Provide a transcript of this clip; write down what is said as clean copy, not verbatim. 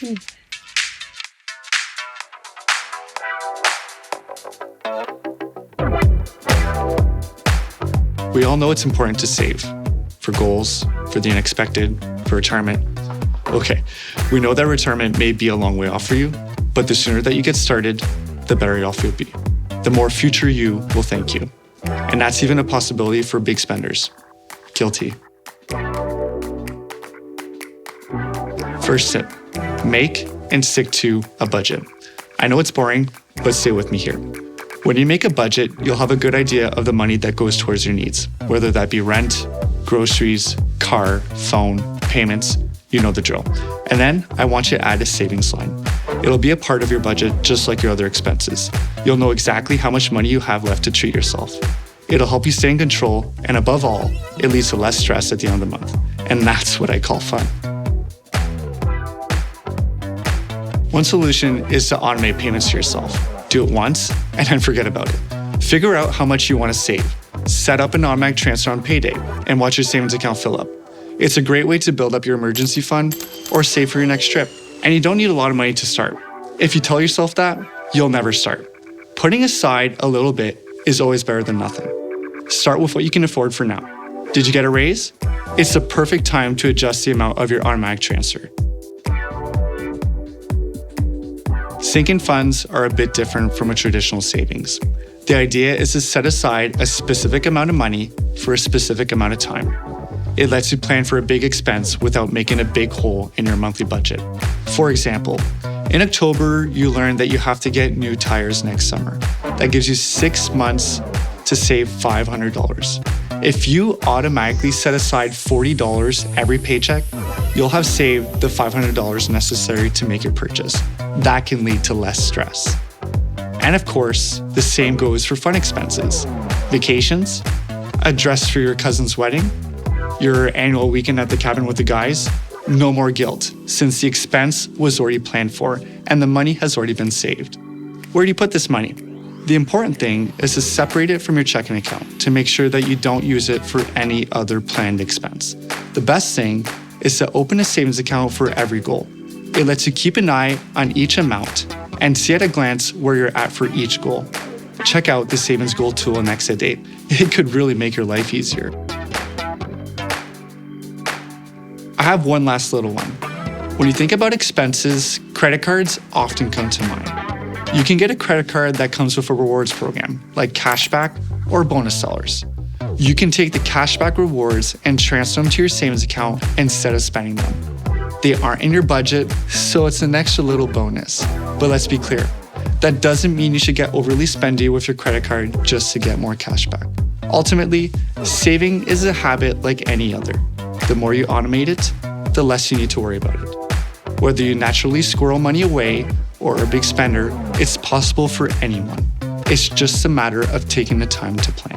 We all know it's important to save for goals, for the unexpected, for retirement. Okay, we know that retirement may be a long way off for you, but the sooner that you get started, the better off you'll be. The more future you will thank you. And that's even a possibility for big spenders. Guilty. First tip, make and stick to a budget. I know it's boring, but stay with me here. When you make a budget, you'll have a good idea of the money that goes towards your needs, whether that be rent, groceries, car, phone, payments, you know the drill. And then I want you to add a savings line. It'll be a part of your budget just like your other expenses. You'll know exactly how much money you have left to treat yourself. It'll help you stay in control, and above all, it leads to less stress at the end of the month. And that's what I call fun. One solution is to automate payments to yourself. Do it once and then forget about it. Figure out how much you want to save. Set up an automatic transfer on payday and watch your savings account fill up. It's a great way to build up your emergency fund or save for your next trip. And you don't need a lot of money to start. If you tell yourself that, you'll never start. Putting aside a little bit is always better than nothing. Start with what you can afford for now. Did you get a raise? It's the perfect time to adjust the amount of your automatic transfer. Sinking funds are a bit different from a traditional savings. The idea is to set aside a specific amount of money for a specific amount of time. It lets you plan for a big expense without making a big hole in your monthly budget. For example, in October, you learn that you have to get new tires next summer. That gives you 6 months to save $500. If you automatically set aside $40 every paycheck, you'll have saved the $500 necessary to make your purchase. That can lead to less stress. And of course, the same goes for fun expenses. Vacations, a dress for your cousin's wedding, your annual weekend at the cabin with the guys. No more guilt, since the expense was already planned for and the money has already been saved. Where do you put this money? The important thing is to separate it from your checking account to make sure that you don't use it for any other planned expense. The best thing is to open a savings account for every goal. It lets you keep an eye on each amount and see at a glance where you're at for each goal. Check out the Savings Goal tool on Exadate. It could really make your life easier. I have one last little one. When you think about expenses, credit cards often come to mind. You can get a credit card that comes with a rewards program, like cashback or bonus sellers. You can take the cashback rewards and transfer them to your savings account instead of spending them. They aren't in your budget, so it's an extra little bonus. But let's be clear, that doesn't mean you should get overly spendy with your credit card just to get more cashback. Ultimately, saving is a habit like any other. The more you automate it, the less you need to worry about it. Whether you naturally squirrel money away or are a big spender, it's possible for anyone. It's just a matter of taking the time to plan.